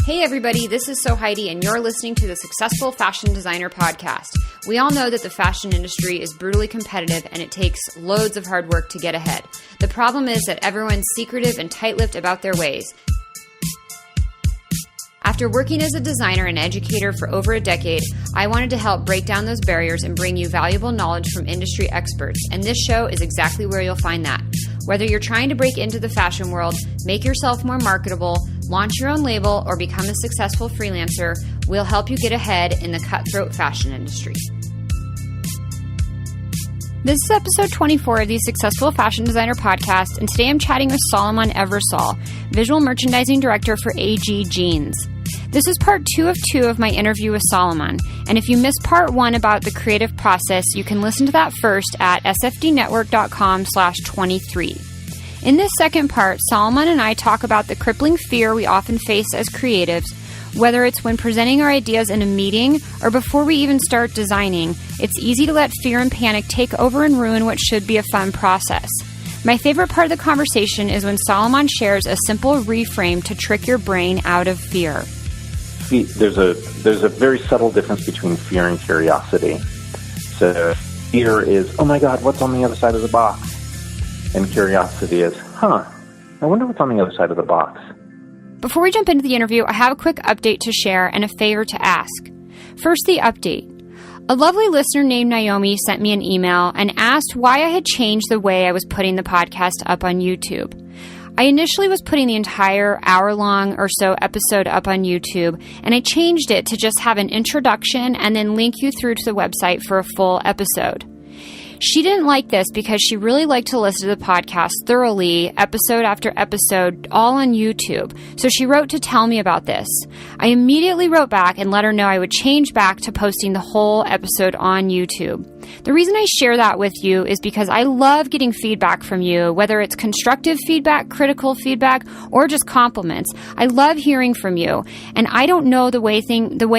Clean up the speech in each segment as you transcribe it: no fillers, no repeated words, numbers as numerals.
Hey everybody, this is Heidi, and you're listening to the Successful Fashion Designer Podcast. We all know that the fashion industry is brutally competitive and it takes loads of hard work to get ahead. The problem is that everyone's secretive and tight-lipped about their ways. After working as a designer and educator for over a decade, I wanted to help break down those barriers and bring you valuable knowledge from industry experts, and this show is exactly where you'll find that. Whether you're trying to break into the fashion world, make yourself more marketable, launch your own label, or become a successful freelancer, we'll help you get ahead in the cutthroat fashion industry. This is episode 24 of the Successful Fashion Designer Podcast, and today I'm chatting with Solomon Eversole, Visual Merchandising Director for AG Jeans. This is part 2 of 2 of my interview with Solomon, and if you missed part 1 about the creative process, you can listen to that first at SFD024.com/23. In this second part, Solomon and I talk about the crippling fear we often face as creatives, whether it's when presenting our ideas in a meeting or before we even start designing. It's easy to let fear and panic take over and ruin what should be a fun process. My favorite part of the conversation is when Solomon shares a simple reframe to trick your brain out of fear. There's a very subtle difference between fear and curiosity. So fear is, oh my God, what's on the other side of the box? And curiosity is, I wonder what's on the other side of the box. Before we jump into the interview, I have a quick update to share and a favor to ask. First, the update. A lovely listener named Naomi sent me an email and asked why I had changed the way I was putting the podcast up on YouTube. I initially was putting the entire hour-long or so episode up on YouTube, and I changed it to just have an introduction and then link you through to the website for a full episode. She didn't like this because she really liked to listen to the podcast thoroughly, episode after episode, all on YouTube. So she wrote to tell me about this. I immediately wrote back and let her know I would change back to posting the whole episode on YouTube. The reason I share that with you is because I love getting feedback from you, whether it's constructive feedback, critical feedback, or just compliments. I love hearing from you, and I don't know the way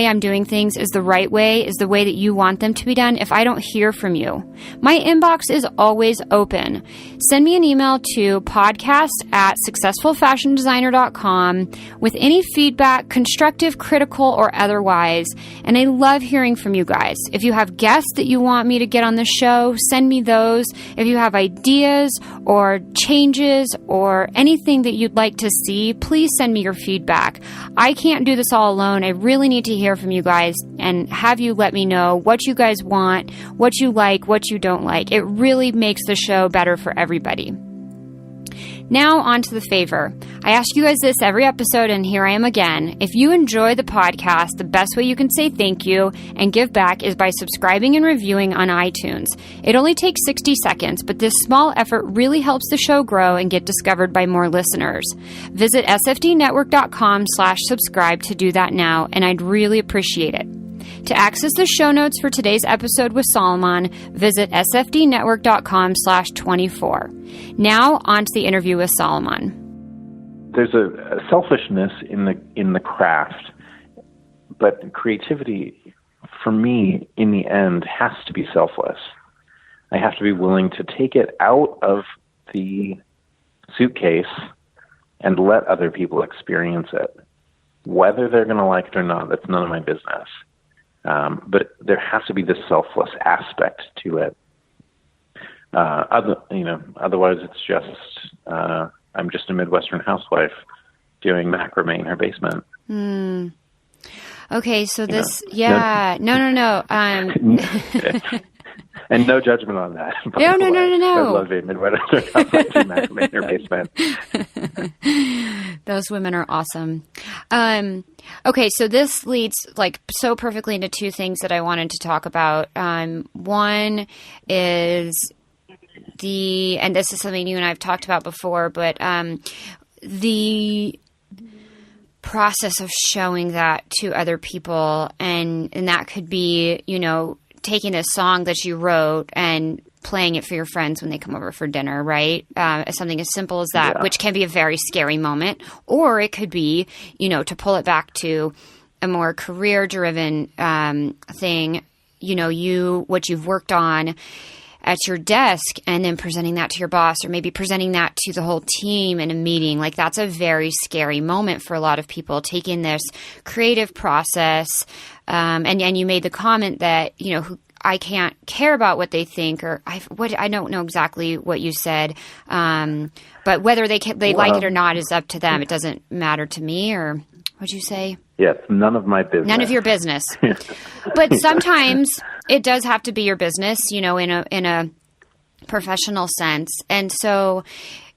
I'm doing things is the right way, is the way that you want them to be done if I don't hear from you. My inbox is always open. Send me an email to podcast@successfulfashiondesigner.com with any feedback, constructive, critical, or otherwise, and I love hearing from you guys. If you have guests that you want me to get on the show, send me those. If you have ideas or changes or anything that you'd like to see, please send me your feedback. I can't do this all alone. I really need to hear from you guys and have you let me know what you guys want, what you like, what you don't like. It really makes the show better for everybody. Now on to the favor. I ask you guys this every episode, and here I am again. If you enjoy the podcast, the best way you can say thank you and give back is by subscribing and reviewing on iTunes. It only takes 60 seconds, but this small effort really helps the show grow and get discovered by more listeners. Visit sfdnetwork.com/subscribe to do that now, and I'd really appreciate it. To access the show notes for today's episode with Solomon, visit sfdnetwork.com/24. Now, on to the interview with Solomon. There's a selfishness in the craft, but creativity, for me, in the end, has to be selfless. I have to be willing to take it out of the suitcase and let other people experience it. Whether they're going to like it or not, that's none of my business. But there has to be this selfless aspect to it. Otherwise it's just, I'm just a Midwestern housewife doing macrame in her basement. Okay. So No. No. And no judgment on that. No. I love being Midwestern housewife doing macrame in her basement. Those women are awesome. Okay, so this leads so perfectly into 2 things that I wanted to talk about. One is and this is something you and I have talked about before, but the process of showing that to other people, and that could be, taking a song that you wrote and playing it for your friends when they come over for dinner, right? Something as simple as that, which can be a very scary moment. Or it could be, to pull it back to a more career-driven thing, what you've worked on at your desk and then presenting that to your boss, or maybe presenting that to the whole team in a meeting. Like, that's a very scary moment for a lot of people, taking this creative process. And you made the comment that, I can't care about what they think, or I don't know exactly what you said. But whether they like it or not is up to them. It doesn't matter to me, or what'd you say? Yes, none of my business. None of your business. But sometimes it does have to be your business, in a professional sense. And so,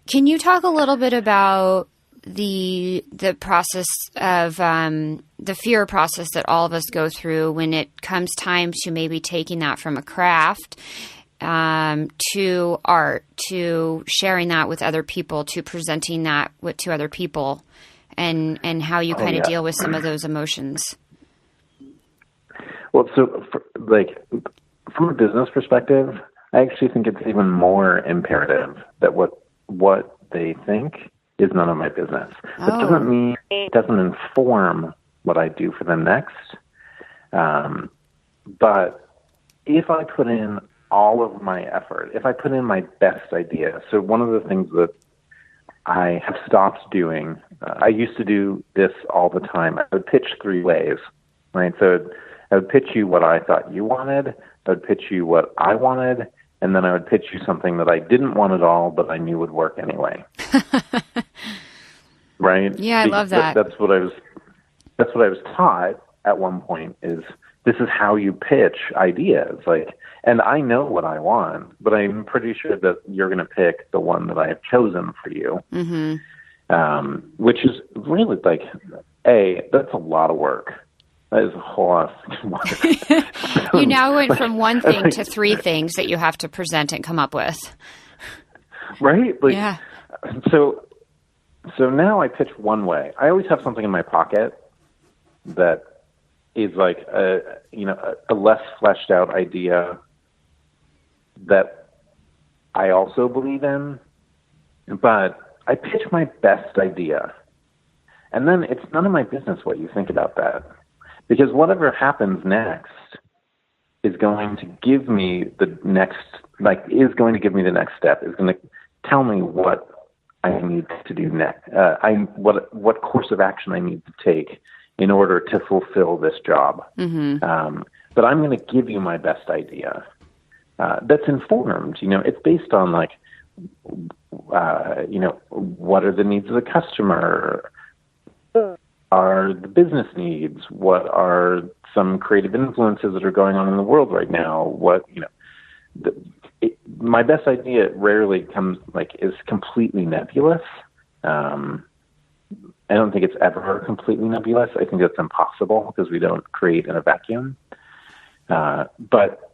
can you talk a little bit about the process of the fear process that all of us go through when it comes time to maybe taking that from a craft to art, to sharing that with other people, to presenting that to other people, and how you kind of deal with some of those emotions? Well, so from a business perspective, I actually think it's even more imperative that what they think is none of my business. Oh. That doesn't mean it doesn't inform what I do for them next. But if I put in all of my effort, if I put in my best idea, so one of the things that I have stopped doing, I used to do this all the time. I would pitch 3 ways, right? So I would pitch you what I thought you wanted, I would pitch you what I wanted, and then I would pitch you something that I didn't want at all, but I knew would work anyway. Right? Yeah, I love that. That's what I was taught at one point, is this is how you pitch ideas. And I know what I want, but I'm pretty sure that you're going to pick the one that I have chosen for you. Mm-hmm. Which is really that's a lot of work. That is a whole lot of work. You now went from one thing to 3 things that you have to present and come up with. Right? Yeah. So now I pitch one way. I always have something in my pocket that is a less fleshed out idea that I also believe in, but I pitch my best idea. And then it's none of my business what you think about that. Because whatever happens next is going to give me the next step, is going to tell me what I need to do next, what course of action I need to take in order to fulfill this job. Mm-hmm. But I'm going to give you my best idea. That's informed, it's based on what are the needs of the customer? Are the business needs? What are some creative influences that are going on in the world right now? My best idea rarely comes is completely nebulous. I don't think it's ever completely nebulous. I think that's impossible because we don't create in a vacuum. But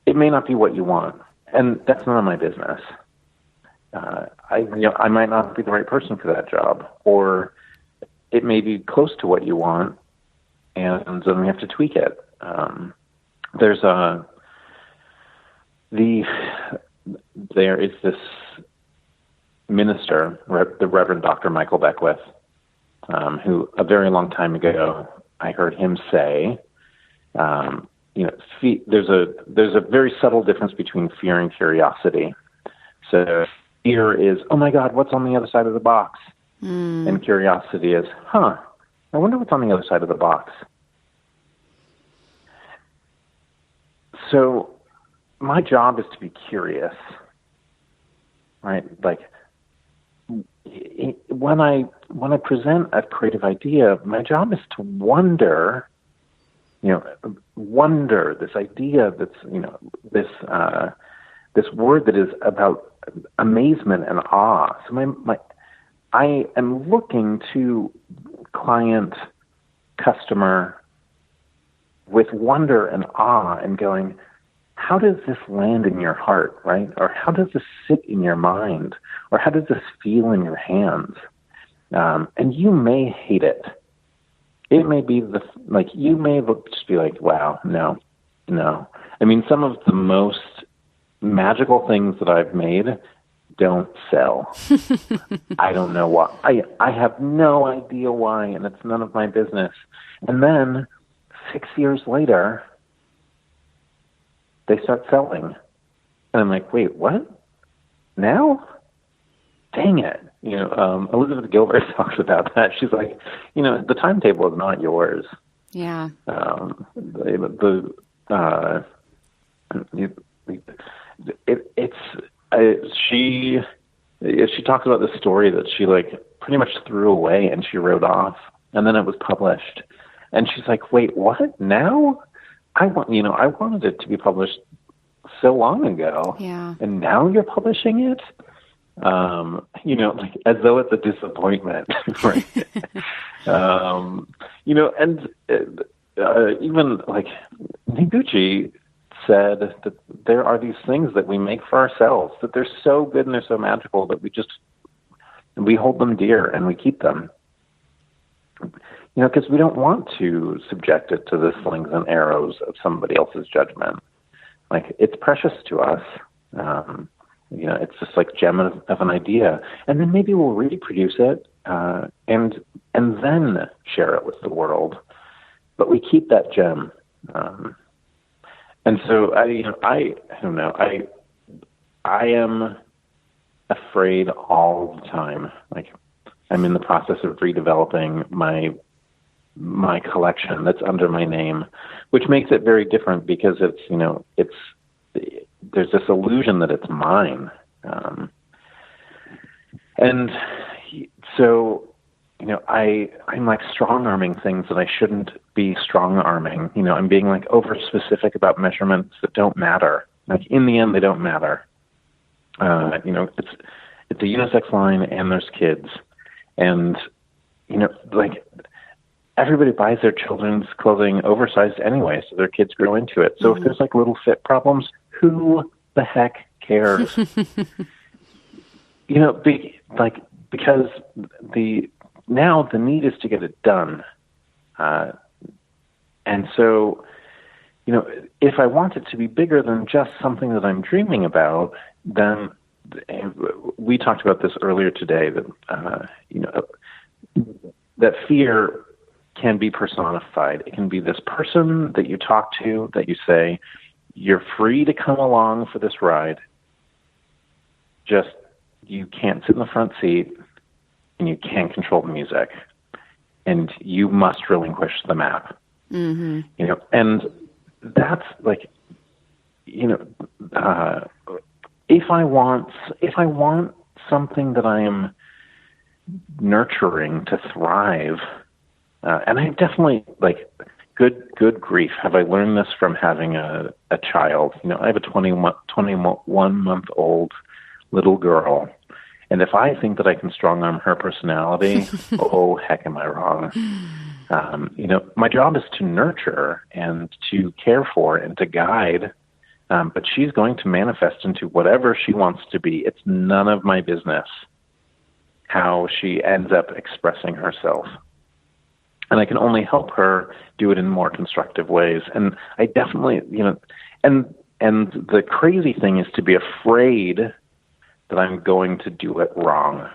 it may not be what you want, and that's none of my business. I might not be the right person for that job, or it may be close to what you want, and then we have to tweak it. There is this minister, the Reverend Dr. Michael Beckwith, who a very long time ago I heard him say, there's a very subtle difference between fear and curiosity. So fear is, oh my God, what's on the other side of the box? And curiosity is, I wonder what's on the other side of the box. So my job is to be curious, right? When I present a creative idea, my job is to wonder this idea that's, this word that is about amazement and awe. So I am looking to client, customer with wonder and awe and going, how does this land in your heart, right? Or how does this sit in your mind? Or how does this feel in your hands? And you may hate it. It may be you may just be like, wow, no. I mean, some of the most magical things that I've made don't sell. I don't know why. I have no idea why, and it's none of my business. And then 6 years later, they start selling. And I'm like, wait, what? Now? Dang it. Elizabeth Gilbert talks about that. She's like, the timetable is not yours. Yeah. She talks about this story that she pretty much threw away and she wrote off, and then it was published, and she's like, wait, what? Now? I wanted it to be published so long ago. Yeah. And now you're publishing it? As though it's a disappointment, right? Even Noguchi said that there are these things that we make for ourselves, that they're so good and they're so magical that we hold them dear and we keep them. Because we don't want to subject it to the slings and arrows of somebody else's judgment. It's precious to us. It's just gem of an idea. And then maybe we'll reproduce it and then share it with the world. But we keep that gem. And so I don't know. I am afraid all the time. I'm in the process of redeveloping my collection that's under my name, which makes it very different because there's this illusion that it's mine. And so, I'm strong-arming things that I shouldn't be strong-arming. I'm being over-specific about measurements that don't matter. In the end, they don't matter. It's a unisex line and there's kids. And, everybody buys their children's clothing oversized anyway, so their kids grow into it. So if there's little fit problems, who the heck cares? Because now the need is to get it done. And so, if I want it to be bigger than just something that I'm dreaming about, then we talked about this earlier today, that, that fear can be personified. It can be this person that you talk to, that you say, you're free to come along for this ride. Just, you can't sit in the front seat and you can't control the music and you must relinquish the map. Mm-hmm. And that's if I want something that I am nurturing to thrive, and I definitely good grief, have I learned this from having a child? I have a 21-month-old little girl, and if I think that I can strong-arm her personality, oh, heck am I wrong. My job is to nurture and to care for and to guide, but she's going to manifest into whatever she wants to be. It's none of my business how she ends up expressing herself. And I can only help her do it in more constructive ways. And I definitely, and the crazy thing is to be afraid that I'm going to do it wrong.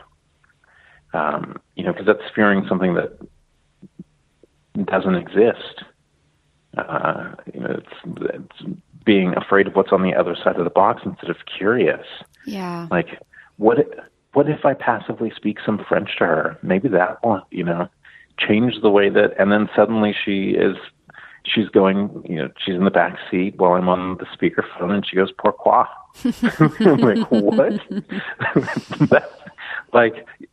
Because that's fearing something that doesn't exist. It's being afraid of what's on the other side of the box instead of curious. Yeah. What if I passively speak some French to her? Maybe that will, change the way that, and then suddenly she's going, she's in the back seat while I'm on the speakerphone and she goes, pourquoi? I'm like, what? That's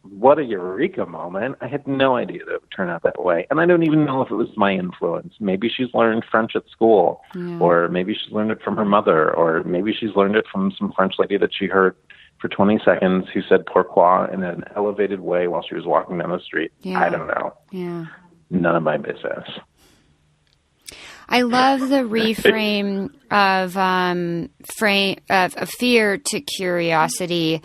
what a eureka moment. I had no idea that it would turn out that way. And I don't even know if it was my influence. Maybe she's learned French at school, or maybe she's learned it from her mother, or maybe she's learned it from some French lady that she heard for 20 seconds who said pourquoi in an elevated way while she was walking down the street. Yeah. I don't know. Yeah. None of my business. I love the reframe of fear to curiosity,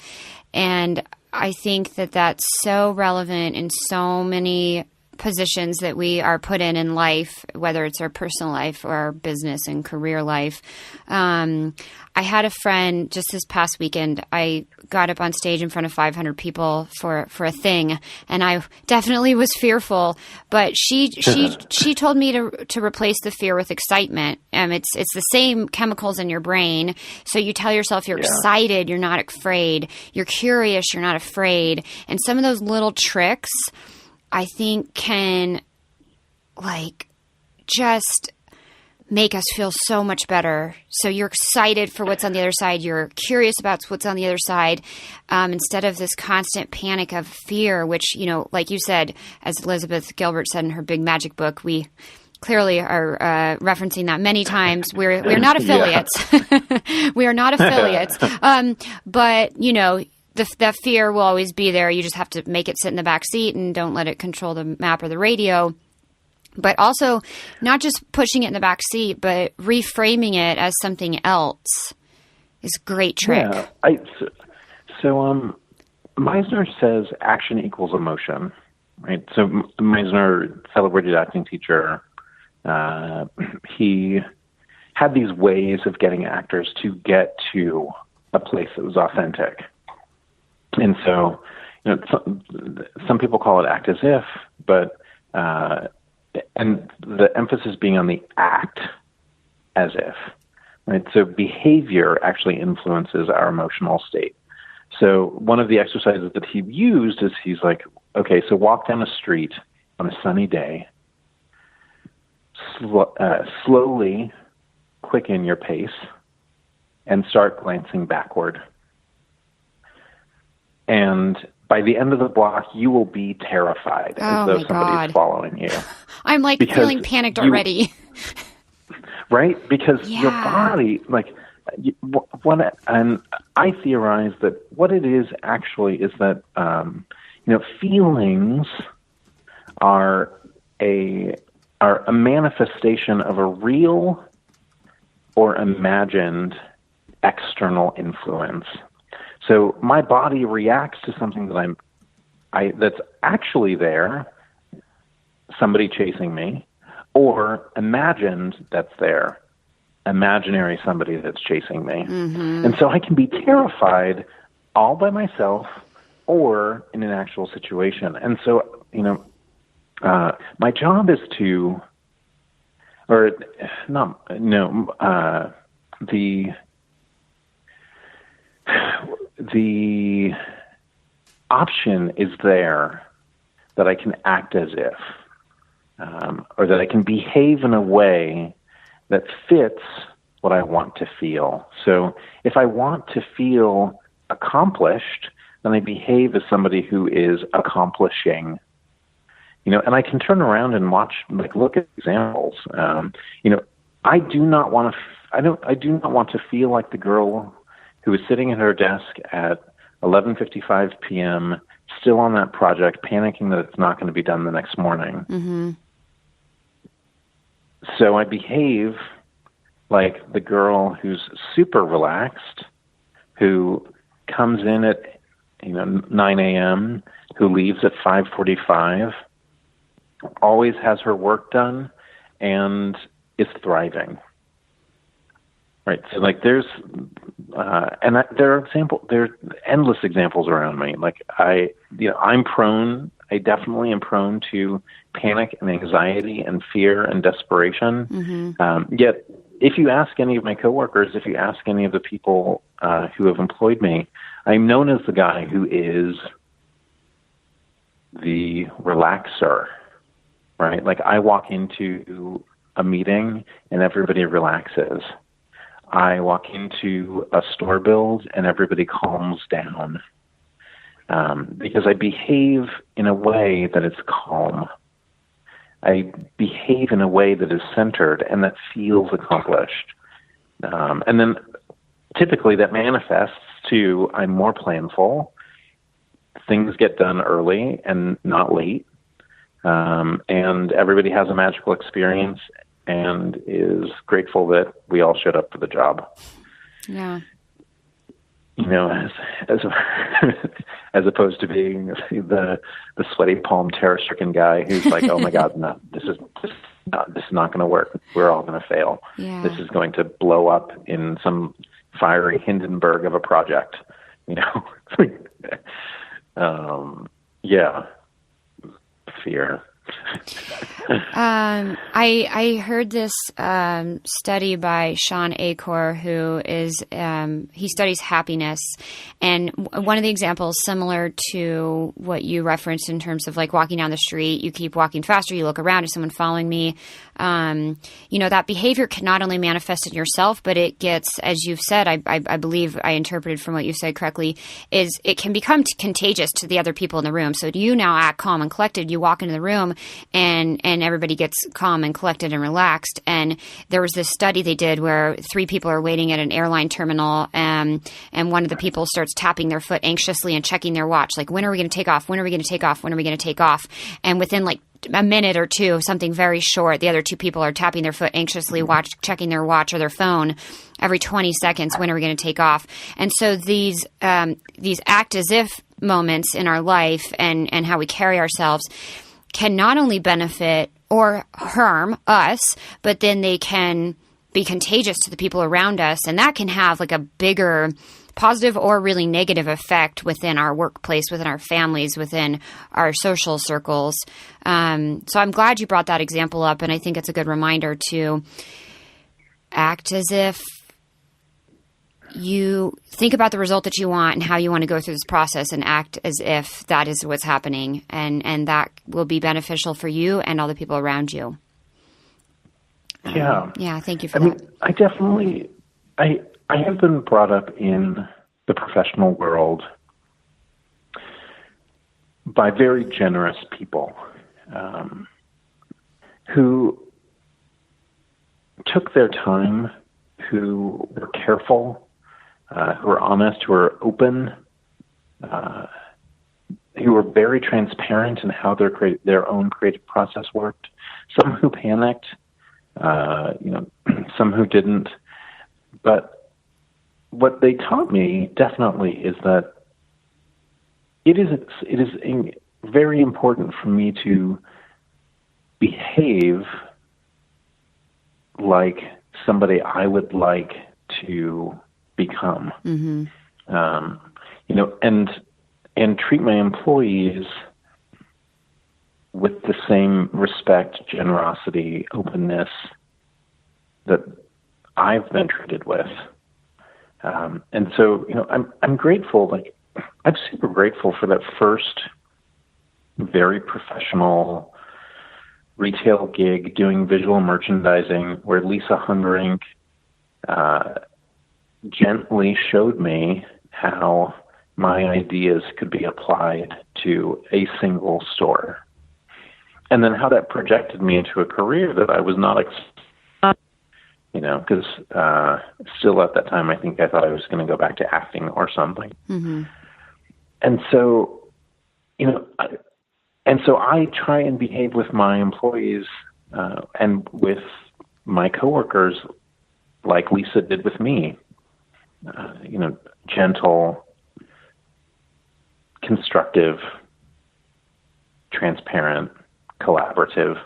and I think that that's so relevant in so many positions that we are put in life, whether it's our personal life or our business and career life. I had a friend just this past weekend. I got up on stage in front of 500 people for a thing, and I definitely was fearful. But she told me to replace the fear with excitement. It's the same chemicals in your brain. So you tell yourself you're excited, you're not afraid. You're curious, you're not afraid. And some of those little tricks, I think, can just make us feel so much better. So you're excited for what's on the other side. You're curious about what's on the other side, instead of this constant panic of fear, which, like you said, as Elizabeth Gilbert said in her big magic book, we clearly are referencing that many times. We're not affiliates. We are not affiliates. But, the fear will always be there. You just have to make it sit in the back seat and don't let it control the map or the radio. But also not just pushing it in the back seat, but reframing it as something else is a great trick. Yeah. So Meisner says action equals emotion, right? So Meisner, celebrated acting teacher, he had these ways of getting actors to get to a place that was authentic. And so, some people call it act as if, but and the emphasis being on the act as if, right? So behavior actually influences our emotional state. So one of the exercises that he used is he's like, okay, so walk down a street on a sunny day, slowly quicken your pace and start glancing backward. And by the end of the block, you will be terrified as though somebody's following you. I'm feeling panicked already. Right? Because your body, and I theorize that what it is actually is that, feelings are a manifestation of a real or imagined external influence. So my body reacts to something that that's actually there, somebody chasing me, or imagined that's there, imaginary somebody that's chasing me. Mm-hmm. And so I can be terrified all by myself or in an actual situation. And so, my job is to, the option is there that I can act as if, or that I can behave in a way that fits what I want to feel. So if I want to feel accomplished, then I behave as somebody who is accomplishing. And I can turn around and look at examples. I do not want to feel like the girl who was sitting at her desk at 11:55 p.m., still on that project, panicking that it's not going to be done the next morning. Mm-hmm. So I behave like the girl who's super relaxed, who comes in at 9 a.m., who leaves at 5:45, always has her work done, and is thriving. Right. So there are endless examples around me. I definitely am prone to panic and anxiety and fear and desperation. Mm-hmm. Yet if you ask any of my coworkers, if you ask any of the people who have employed me, I'm known as the guy who is the relaxer, right? I walk into a meeting and everybody relaxes. I walk into a store build and everybody calms down, because I behave in a way that is calm. I behave in a way that is centered and that feels accomplished. And then typically that manifests to I'm more planful. Things get done early and not late. And everybody has a magical experience and is grateful that we all showed up for the job. Yeah. as as opposed to being the sweaty palm terror-stricken guy who's like, oh my God, no, this is not going to work. We're all going to fail. Yeah. This is going to blow up in some fiery Hindenburg of a project. Yeah, fear. I heard this study by Sean Acor, who is he studies happiness, and one of the examples similar to what you referenced in terms of like walking down the street, you keep walking faster, you look around, is someone following me? That behavior can not only manifest in yourself, but it gets, as you've said, I believe I interpreted from what you said correctly, is it can become contagious to the other people in the room. So you now act calm and collected, you walk into the room and everybody gets calm and collected and relaxed. And there was this study they did where 3 people are waiting at an airline terminal, and one of the people starts tapping their foot anxiously and checking their watch, like, when are we going to take off? When are we going to take off? When are we going to take off? And within like a minute or two, something very short, the other 2 people are tapping their foot anxiously, checking their watch or their phone every 20 seconds. When are we going to take off? And so these act as if moments in our life and how we carry ourselves can not only benefit or harm us, but then they can be contagious to the people around us. And that can have like a bigger positive or really negative effect within our workplace, within our families, within our social circles. So I'm glad you brought that example up. And I think it's a good reminder to act as if you think about the result that you want and how you want to go through this process, and act as if that is what's happening. And that will be beneficial for you and all the people around you. Yeah. Yeah. Thank you for that. mean, I definitely, I have been brought up in the professional world by very generous people who took their time, who were careful, who were honest, who were open, who were very transparent in how their own creative process worked. Some who panicked, some who didn't. But what they taught me definitely is that it is very important for me to behave like somebody I would like to become. Mm-hmm. And treat my employees with the same respect, generosity, openness that I've been treated with. And so, I'm grateful. Like, I'm super grateful for that first very professional retail gig doing visual merchandising, where Lisa Hungerink gently showed me how my ideas could be applied to a single store. And then how that projected me into a career that I was not because still at that time, I think I thought I was going to go back to acting or something. Mm-hmm. And so, I try and behave with my employees and with my coworkers like Lisa did with me. Gentle, constructive, transparent, collaborative.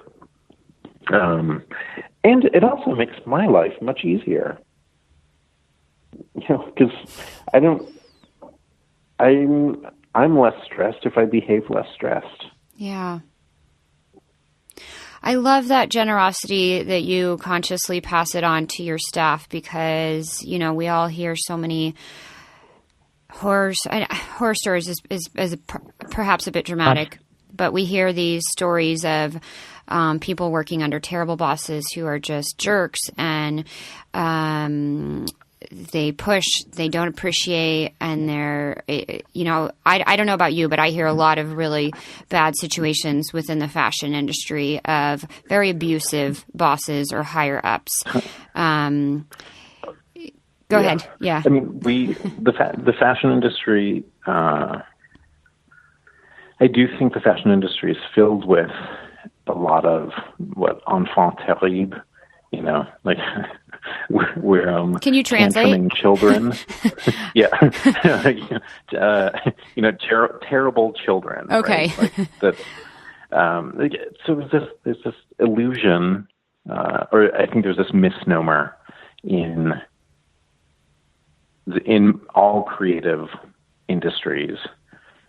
And it also makes my life much easier. Because I'm less stressed if I behave less stressed. Yeah. I love that generosity that you consciously pass it on to your staff, because, we all hear so many horror stories is perhaps a bit dramatic, but we hear these stories of people working under terrible bosses who are just jerks, and they push, they don't appreciate, and they're, I don't know about you, but I hear a lot of really bad situations within the fashion industry of very abusive bosses or higher ups. Go ahead. Yeah. I mean, the fashion industry, I do think the fashion industry is filled with a lot of enfant terrible, like we're Can you translate? tantruming children. Yeah. Terrible children. Okay. Right? Like that. So there's this illusion, or I think there's this misnomer in all creative industries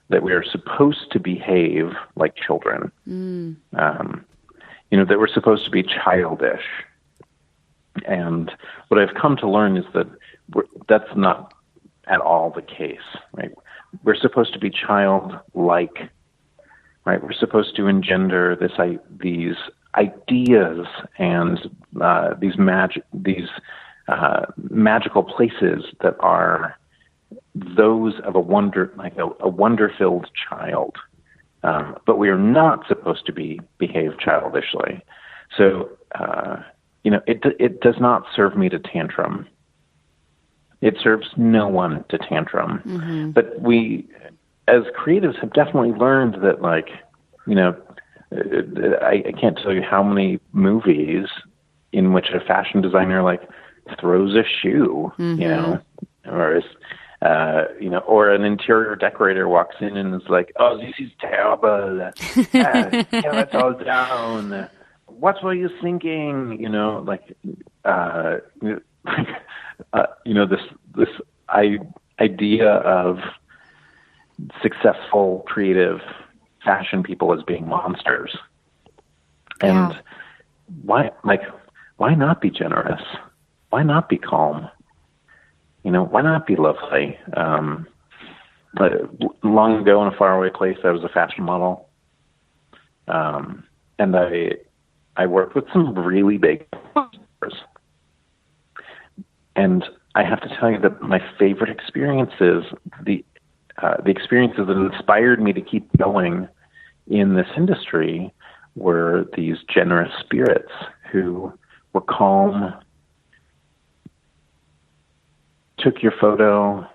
that we are supposed to behave like children. That we're supposed to be childish. And what I've come to learn is that that's not at all the case, right? We're supposed to be childlike, right? We're supposed to engender these ideas and these magical places that are those of a wonder-filled child. But we are not supposed to behave childishly. So, it does not serve me to tantrum. It serves no one to tantrum. Mm-hmm. But we, as creatives, have definitely learned that, I can't tell you how many movies in which a fashion designer throws a shoe, or an interior decorator walks in and is like, "Oh, this is terrible. Tear it all down. What were you thinking?" This idea of successful creative fashion people as being monsters. Yeah. And why not be generous? Why not be calm? Why not be lovely? Long ago in a faraway place, I was a fashion model. And I worked with some really big stars. And I have to tell you that my favorite experiences, the experiences that inspired me to keep going in this industry, were these generous spirits who were calm, took your photo,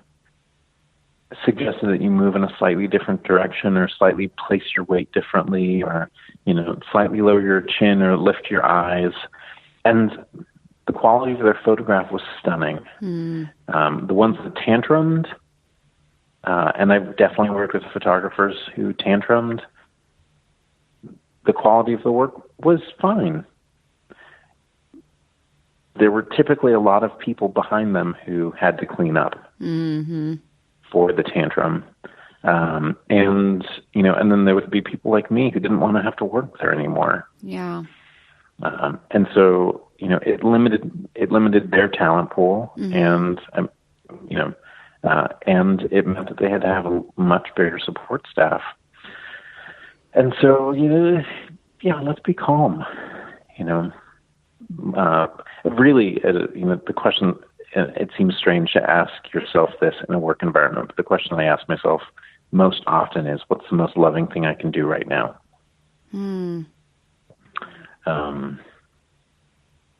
suggested that you move in a slightly different direction or slightly place your weight differently or, slightly lower your chin or lift your eyes. And the quality of their photograph was stunning. The ones that tantrumed, and I've definitely worked with photographers who tantrumed, the quality of the work was fine. There were typically a lot of people behind them who had to clean up for the tantrum. And then there would be people like me who didn't want to have to work there anymore. Yeah. And so, it limited their talent pool, and it meant that they had to have a much bigger support staff. And so, let's be calm, really, the question, it seems strange to ask yourself this in a work environment, but the question I ask myself most often is, what's the most loving thing I can do right now?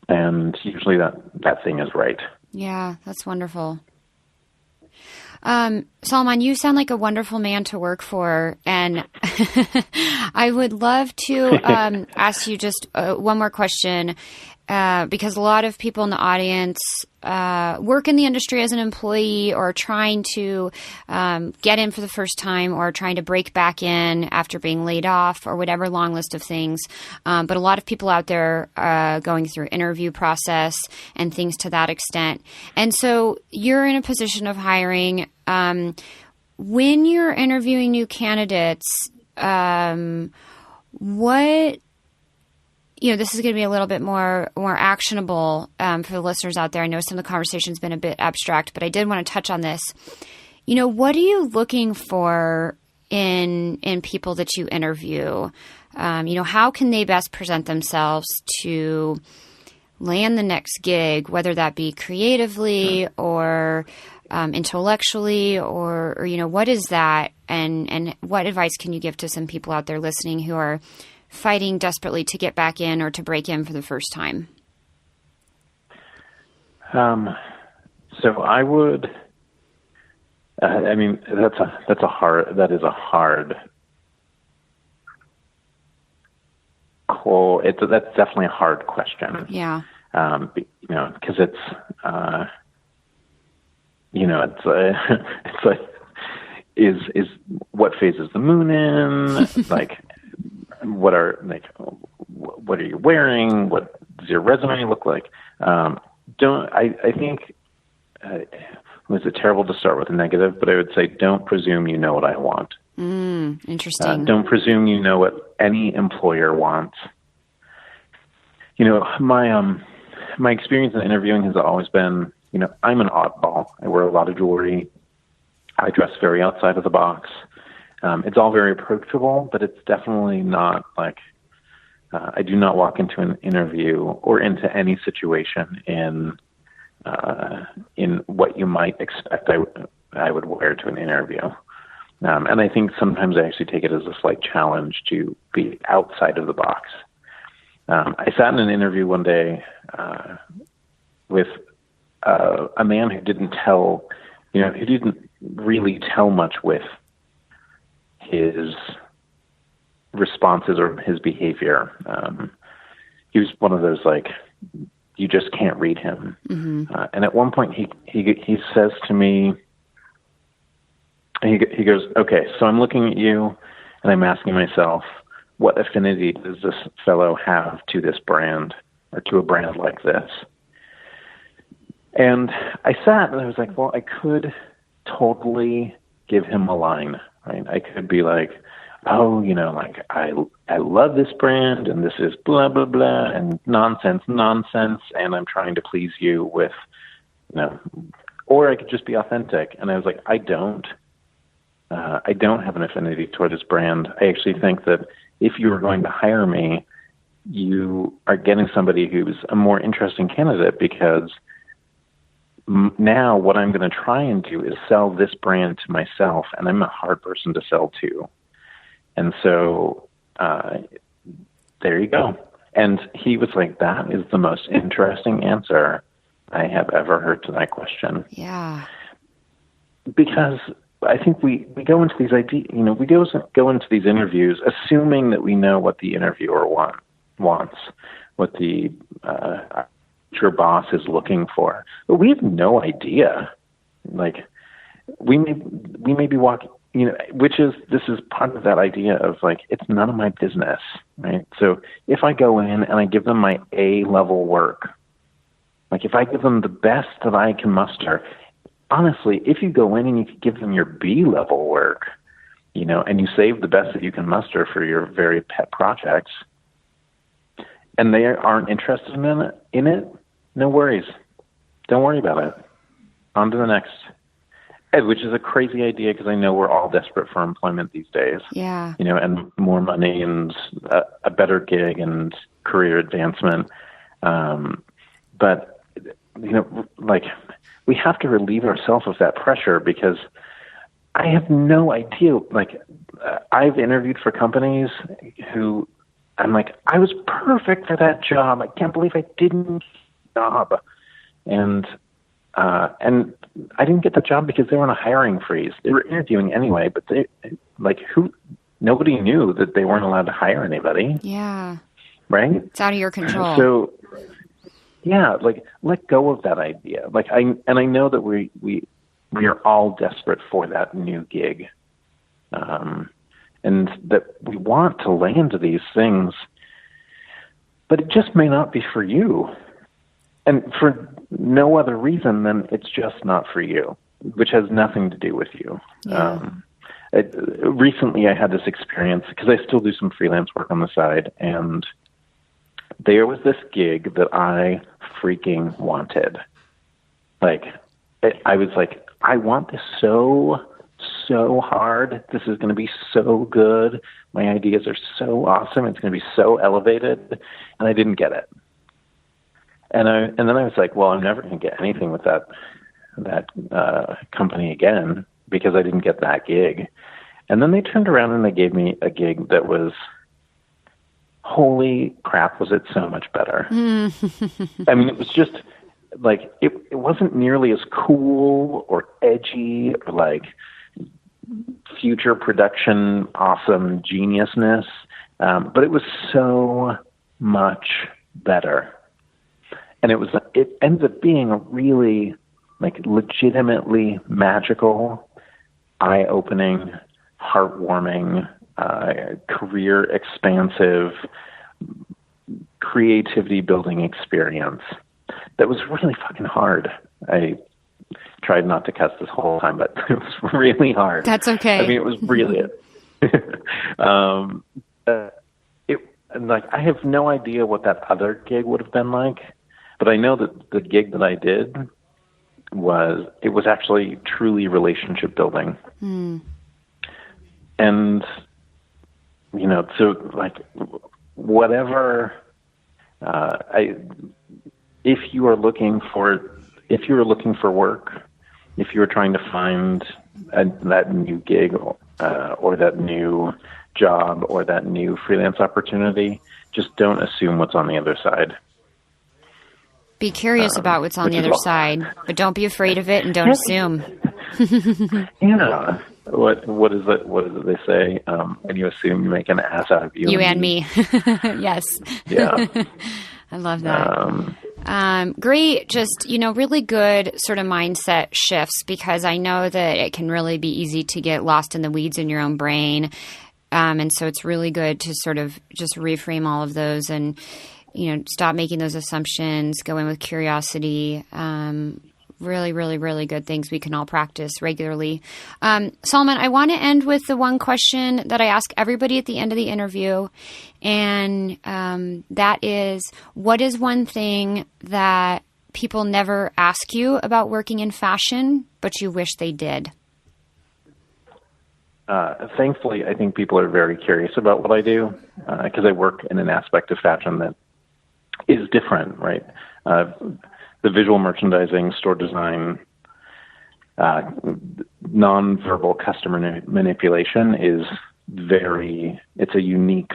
And usually that thing is right. Yeah, that's wonderful. Solomon, you sound like a wonderful man to work for, and I would love to ask you just one more question, because a lot of people in the audience work in the industry as an employee or trying to get in for the first time or trying to break back in after being laid off or whatever long list of things. But a lot of people out there going through interview process and things to that extent. And so you're in a position of hiring. When you're interviewing new candidates, this is going to be a little bit more actionable for the listeners out there. I know some of the conversation's been a bit abstract, but I did want to touch on this. What are you looking for in people that you interview? How can they best present themselves to land the next gig, whether that be creatively or intellectually, or what is that? And what advice can you give to some people out there listening who are fighting desperately to get back in or to break in for the first time? So I would, that is a hard call. That's definitely a hard question. Yeah. Because it's, it's like, is what phase is the moon in? Like, what are you wearing? What does your resume look like? I think, was it terrible to start with a negative, but I would say, don't presume you know what I want. Interesting. Don't presume you know what any employer wants. My experience in interviewing has always been, I'm an oddball. I wear a lot of jewelry. I dress very outside of the box. It's all very approachable, but it's definitely not like, I do not walk into an interview or into any situation in what you might expect I would wear to an interview. And I think sometimes I actually take it as a slight challenge to be outside of the box. I sat in an interview one day with a man who didn't really tell much with his responses or his behavior. He was one of those, like, you just can't read him. Mm-hmm. And at one point he says to me, he goes, okay, so I'm looking at you and I'm asking myself, what affinity does this fellow have to this brand or to a brand like this? And I sat and I was like, well, I could totally give him a line, right? I could be like, oh, I love this brand and this is blah, blah, blah, and nonsense, and I'm trying to please you with, or I could just be authentic. And I was like, I don't have an affinity toward this brand. I actually think that if you were going to hire me, you are getting somebody who's a more interesting candidate, because now what I'm going to try and do is sell this brand to myself, and I'm a hard person to sell to. And so there you go. And he was like, that is the most interesting answer I have ever heard to that question. Yeah. Because I think we go into these we go into these interviews assuming that we know what the interviewer wants, what the your boss is looking for, but we have no idea. Like, we may be walking, this is part of that idea of, like, it's none of my business, right? So if I go in and I give them my A-level work, like, if I give them the best that I can muster, honestly, if you go in and you give them your B-level work, and you save the best that you can muster for your very pet projects, and they aren't interested in it, no worries. Don't worry about it. On to the next. Which is a crazy idea, because I know we're all desperate for employment these days. Yeah. And more money and a better gig and career advancement. But, we have to relieve ourselves of that pressure, because I have no idea. Like, I've interviewed for companies who I'm like, I was perfect for that job. I can't believe I didn't get the job. And I didn't get the job because they were on a hiring freeze. They were interviewing anyway, but nobody knew that they weren't allowed to hire anybody. Yeah. Right? It's out of your control. So, yeah, let go of that idea. I know that we are all desperate for that new gig. And that we want to land these things, but it just may not be for you. And for no other reason than it's just not for you, which has nothing to do with you. Yeah. Recently I had this experience, because I still do some freelance work on the side, and there was this gig that I freaking wanted. I was like, I want this so hard. This is going to be so good. My ideas are so awesome. It's going to be so elevated. And I didn't get it. And then I was like, well, I'm never going to get anything with that company again, because I didn't get that gig. And then they turned around and they gave me a gig that was, holy crap, was it so much better. I mean, it was just like, it wasn't nearly as cool or edgy or like future production awesome geniusness, but it was so much better. And it ends up being a really like legitimately magical, eye-opening, heartwarming, career expansive, creativity building experience that was really fucking hard. I tried not to cuss this whole time, but it was really hard. That's okay. I mean, it was really I have no idea what that other gig would have been like, but I know that the gig that I did was actually truly relationship building. And, you know, so like whatever, if you are looking for work, if you are trying to find that new gig or that new job or that new freelance opportunity, just don't assume what's on the other side. Be curious about what's on the other side, but don't be afraid of it and don't assume. Yeah. What is it they say? When you assume, you make an ass out of you. You and me. Yes. Yeah. I love that. Great. Just, really good sort of mindset shifts, because I know that it can really be easy to get lost in the weeds in your own brain. And so it's really good to sort of just reframe all of those and, stop making those assumptions, go in with curiosity. Really, really, really good things we can all practice regularly. Solomon, I want to end with the one question that I ask everybody at the end of the interview. And that is, what is one thing that people never ask you about working in fashion, but you wish they did? Thankfully, I think people are very curious about what I do, because I work in an aspect of fashion that is different, right? The visual merchandising, store design, nonverbal customer manipulation is it's a unique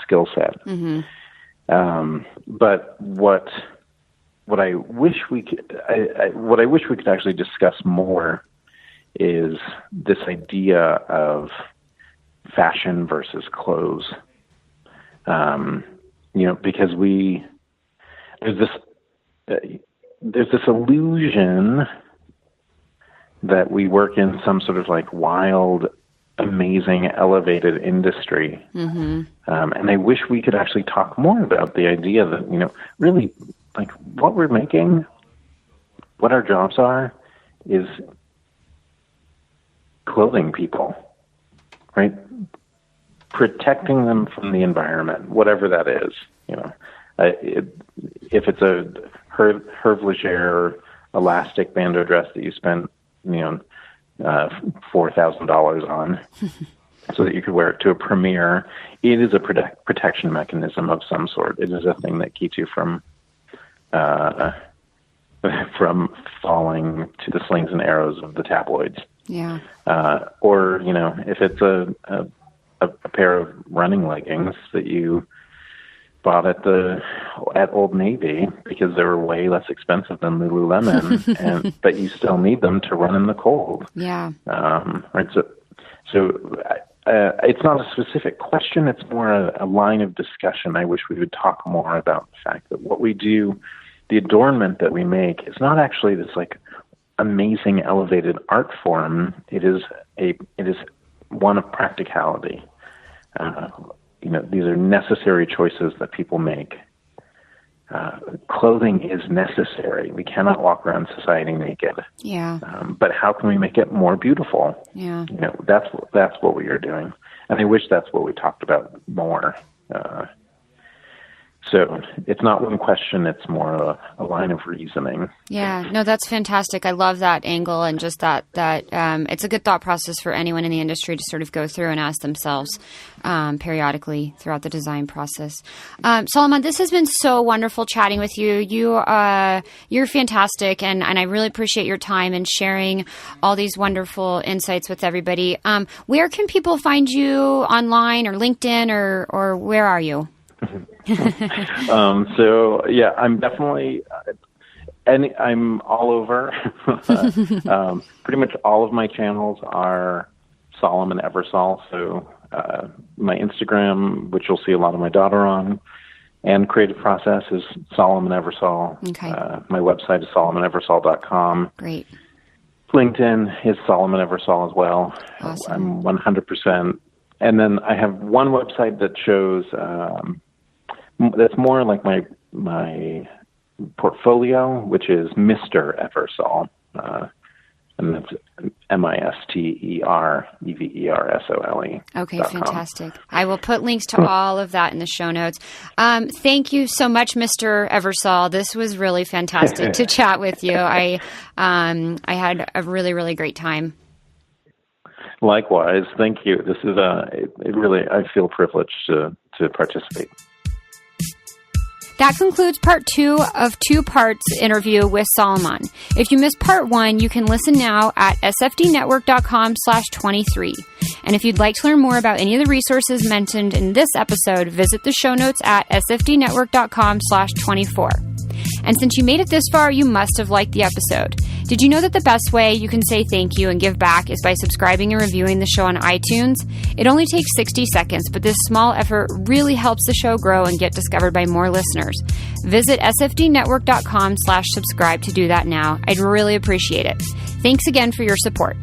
skill set. Mm-hmm. But what I wish we could actually discuss more is this idea of fashion versus clothes. Because there's this illusion that we work in some sort of like wild, amazing, elevated industry. Mm-hmm. And I wish we could actually talk more about the idea that, really like what we're making, what our jobs are, is clothing people, right? Protecting them from the environment, whatever that is, if it's a Hervé elastic bandeau dress that you spent, $4,000 on so that you could wear it to a premiere, it is a protection mechanism of some sort. It is a thing that keeps you from falling to the slings and arrows of the tabloids. Yeah. Or, if it's a pair of running leggings that you bought at Old Navy because they were way less expensive than Lululemon, but you still need them to run in the cold. Yeah. Right. So it's not a specific question. It's more a line of discussion. I wish we would talk more about the fact that what we do, the adornment that we make, is not actually this like amazing elevated art form. It is one of practicality. These are necessary choices that people make. Clothing is necessary. We cannot walk around society naked. Yeah. But how can we make it more beautiful? Yeah. That's what we are doing, and I wish that's what we talked about more. So it's not one question, it's more a line of reasoning. Yeah, no, that's fantastic. I love that angle, and just that it's a good thought process for anyone in the industry to sort of go through and ask themselves periodically throughout the design process. Solomon, this has been so wonderful chatting with you. You're fantastic, and I really appreciate your time and sharing all these wonderful insights with everybody. Where can people find you online or LinkedIn or where are you? So yeah, I'm definitely, I'm all over. Pretty much all of my channels are Solomon Eversole. So my Instagram, which you'll see a lot of my daughter on, And creative process is Solomon Eversole. Okay. My website is solomoneversole.com. Great. LinkedIn is Solomon Eversole as well. Awesome. I'm 100%. And then I have one website that shows, that's more like my portfolio, which is Mr. Eversole. And that's MisterEversole. Okay, fantastic. I will put links to all of that in the show notes. Thank you so much, Mr. Eversole. This was really fantastic to chat with you. I had a really, really great time. Likewise, thank you. This is I feel privileged to participate. That concludes part 2 of 2 parts interview with Solomon. If you missed part 1, you can listen now at sfdnetwork.com/23. And if you'd like to learn more about any of the resources mentioned in this episode, visit the show notes at sfdnetwork.com/24. And since you made it this far, you must have liked the episode. Did you know that the best way you can say thank you and give back is by subscribing and reviewing the show on iTunes? It only takes 60 seconds, but this small effort really helps the show grow and get discovered by more listeners. Visit sfdnetwork.com/subscribe to do that now. I'd really appreciate it. Thanks again for your support.